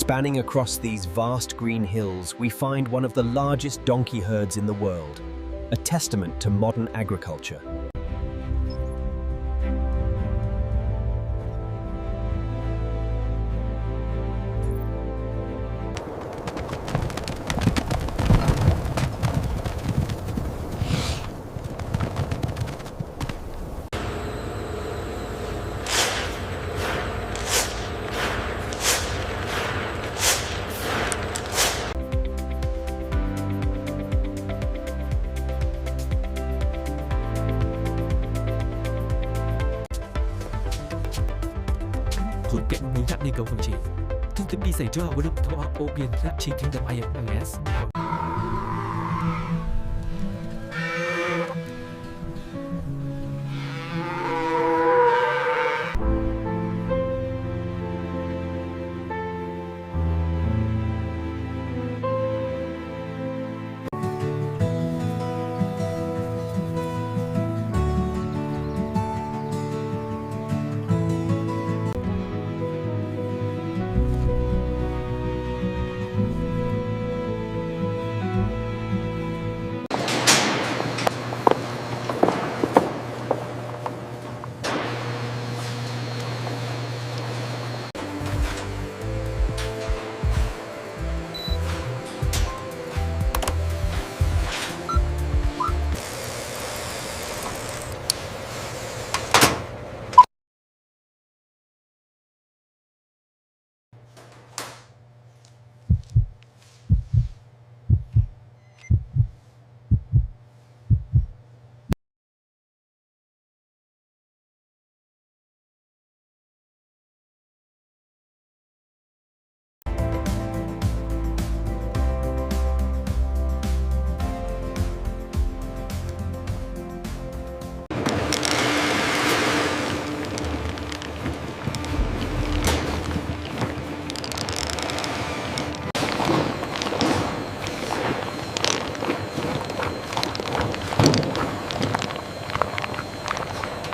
Spanning across these vast green hills, we find one of the largest donkey herds in the world, a testament to modern agriculture. Khung cảnh núi nặng lên cầu Quảng Trị. Thông tin đi xảy ra ở động thọ ô biển đã chỉ thiên đập IFS.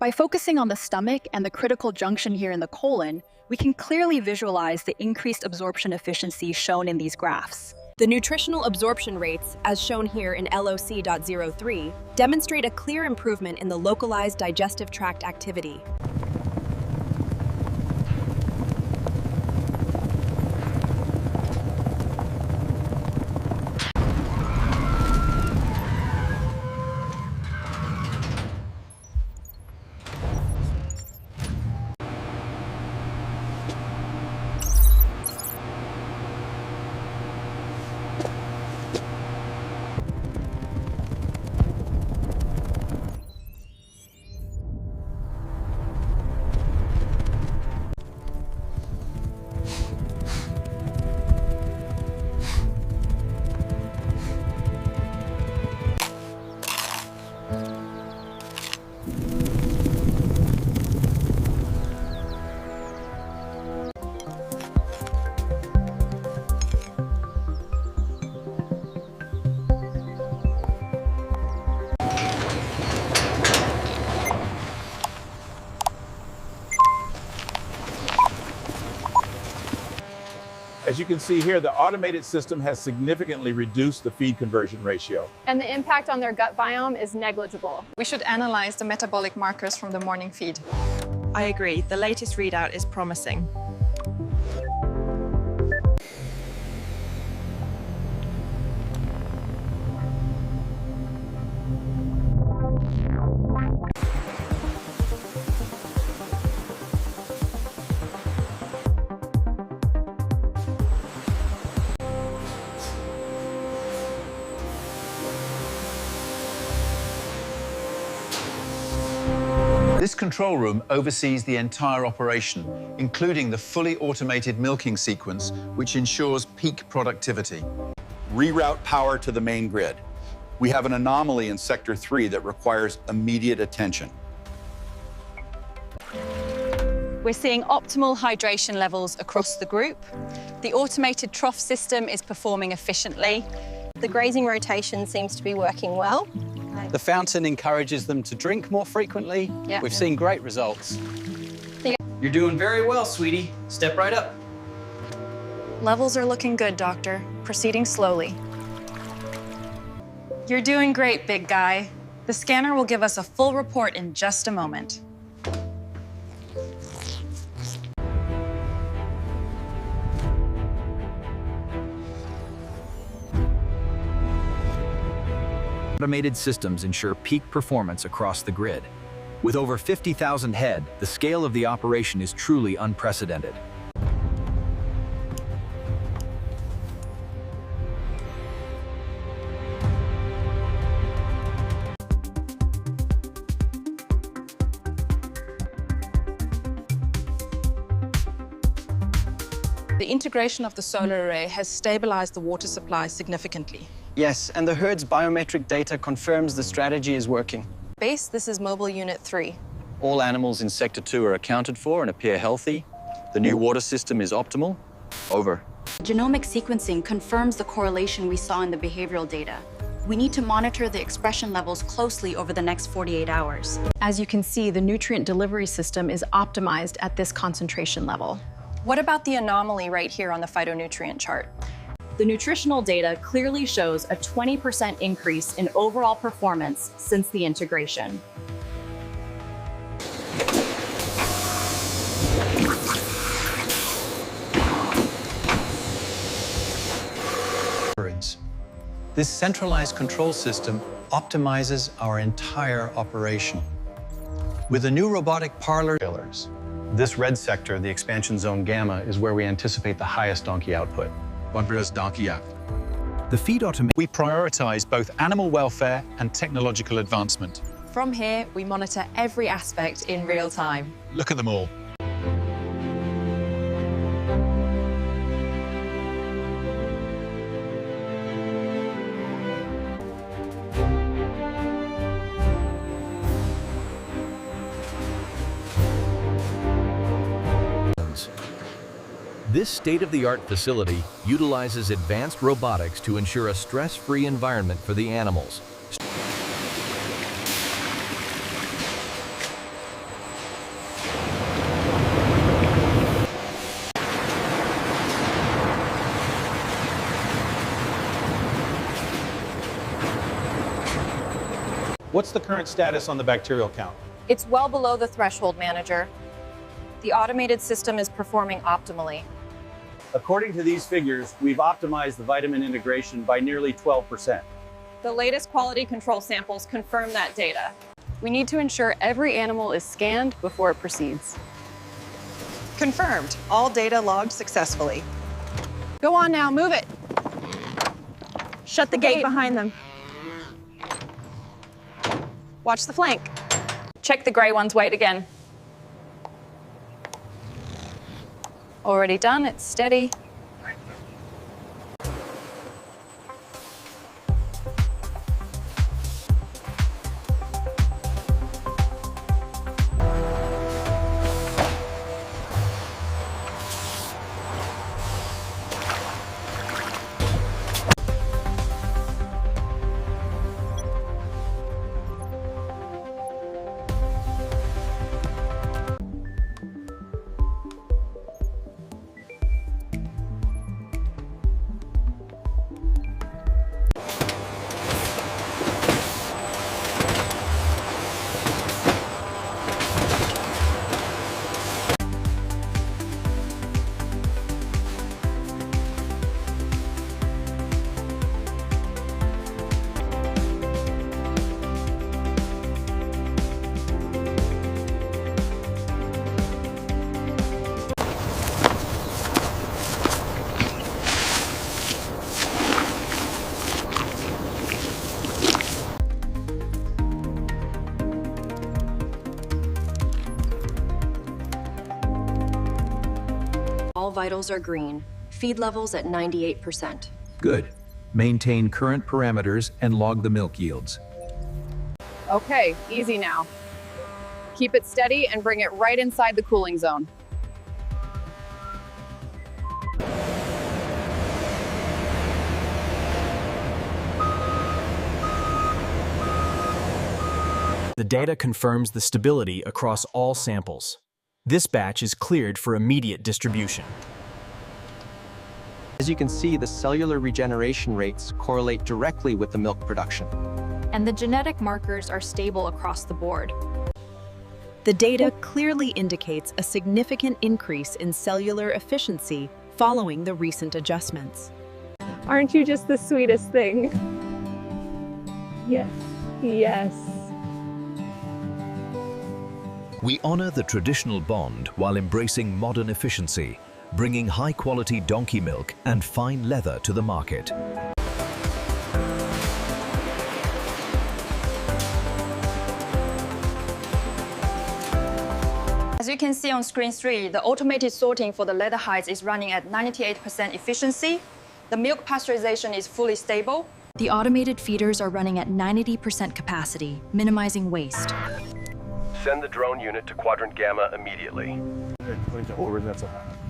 By focusing on the stomach and the critical junction here in the colon, we can clearly visualize the increased absorption efficiency shown in these graphs. The nutritional absorption rates, as shown here in LOC.03, demonstrate a clear improvement in the localized digestive tract activity. As you can see here, the automated system has significantly reduced the feed conversion ratio. And the impact on their gut biome is negligible. We should analyze the metabolic markers from the morning feed. I agree. The latest readout is promising. This control room oversees the entire operation, including the fully automated milking sequence, which ensures peak productivity. Reroute power to the main grid. We have an anomaly in Sector 3 that requires immediate attention. We're seeing optimal hydration levels across the group. The automated trough system is performing efficiently. The grazing rotation seems to be working well. The fountain encourages them to drink more frequently. Yeah. We've seen great results. You're doing very well, sweetie. Step right up. Levels are looking good, Doctor. Proceeding slowly. You're doing great, big guy. The scanner will give us a full report in just a moment. Automated systems ensure peak performance across the grid. With over 50,000 head, the scale of the operation is truly unprecedented. The integration of the solar array has stabilized the water supply significantly. Yes, and the herd's biometric data confirms the strategy is working. Base, this is Mobile Unit 3. All animals in Sector 2 are accounted for and appear healthy. The new water system is optimal. Over. Genomic sequencing confirms the correlation we saw in the behavioral data. We need to monitor the expression levels closely over the next 48 hours. As you can see, the nutrient delivery system is optimized at this concentration level. What about the anomaly right here on the phytonutrient chart? The nutritional data clearly shows a 20% increase in overall performance since the integration. This centralized control system optimizes our entire operation. With the new robotic parlor fillers, this red sector, the expansion zone gamma, is where we anticipate the highest donkey output. The feed automation. We prioritize both animal welfare and technological advancement. From here, we monitor every aspect in real time. Look at them all. This state-of-the-art facility utilizes advanced robotics to ensure a stress-free environment for the animals. What's the current status on the bacterial count? It's well below the threshold, Manager. The automated system is performing optimally. According to these figures, we've optimized the vitamin integration by nearly 12%. The latest quality control samples confirm that data. We need to ensure every animal is scanned before it proceeds. Confirmed. All data logged successfully. Go on now, move it. Shut the gate behind them. Watch the flank. Check the gray one's weight again. Already done, it's steady. All vitals are green. Feed levels at 98%. Good. Maintain current parameters and log the milk yields. Okay, easy now. Keep it steady and bring it right inside the cooling zone. The data confirms the stability across all samples. This batch is cleared for immediate distribution. As you can see, the cellular regeneration rates correlate directly with the milk production. And the genetic markers are stable across the board. The data clearly indicates a significant increase in cellular efficiency following the recent adjustments. Aren't you just the sweetest thing? Yes. Yes. We honor the traditional bond while embracing modern efficiency, bringing high-quality donkey milk and fine leather to the market. As you can see on screen 3, the automated sorting for the leather hides is running at 98% efficiency. The milk pasteurization is fully stable. The automated feeders are running at 90% capacity, minimizing waste. Send the drone unit to Quadrant Gamma immediately.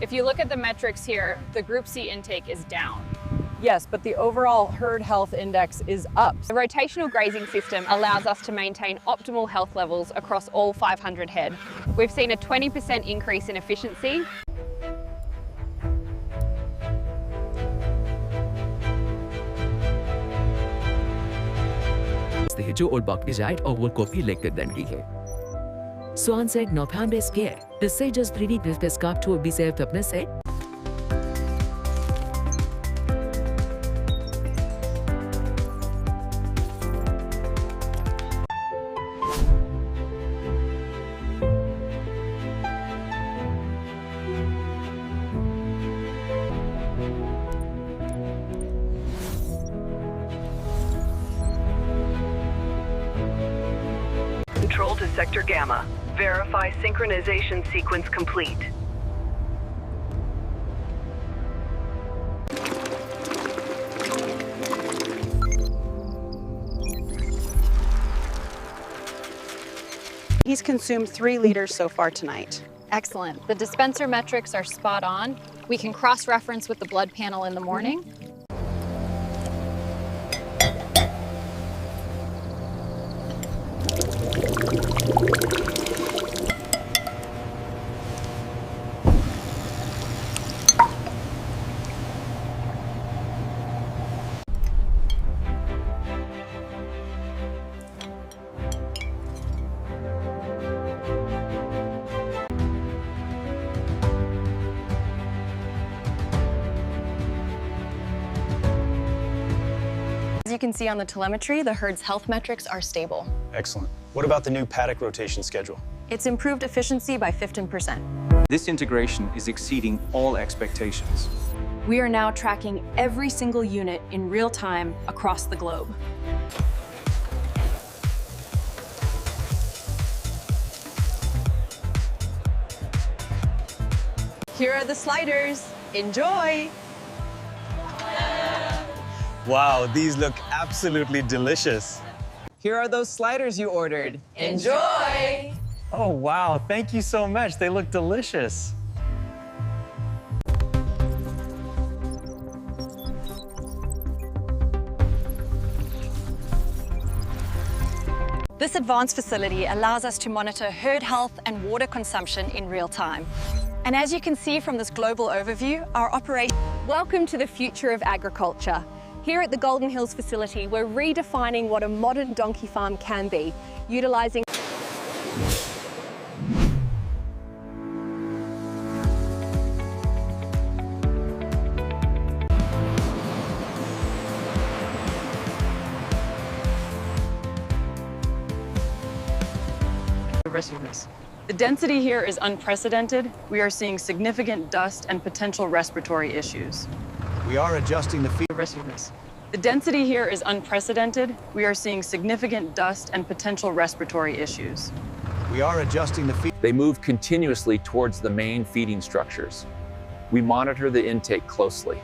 If you look at the metrics here, the Group C intake is down. Yes, but the overall herd health index is up. The rotational grazing system allows us to maintain optimal health levels across all 500 head. We've seen a 20% increase in efficiency. जो old बॉक की जाइट और वो copy लेकर दंडी है Swan said no pambe scare. The sages 3D pescap to be saved up say. Control to Sector Gamma. Verify synchronization sequence complete. He's consumed 3 liters so far tonight. Excellent. The dispenser metrics are spot on. We can cross-reference with the blood panel in the morning. As you can see on the telemetry, the herd's health metrics are stable. Excellent. What about the new paddock rotation schedule? It's improved efficiency by 15%. This integration is exceeding all expectations. We are now tracking every single unit in real time across the globe. Here are the sliders. Enjoy! Wow, these look absolutely delicious. Here are those sliders you ordered. Enjoy! Oh, wow, thank you so much. They look delicious. This advanced facility allows us to monitor herd health and water consumption in real time. And as you can see from this global overview, our operation... Welcome to the future of agriculture. Here at the Golden Hills facility, we're redefining what a modern donkey farm can be, utilising The density here is unprecedented. We are seeing significant dust and potential respiratory issues. We are adjusting the feed. The density here is unprecedented. We are seeing significant dust and potential respiratory issues. We are adjusting the feed. They move continuously towards the main feeding structures. We monitor the intake closely.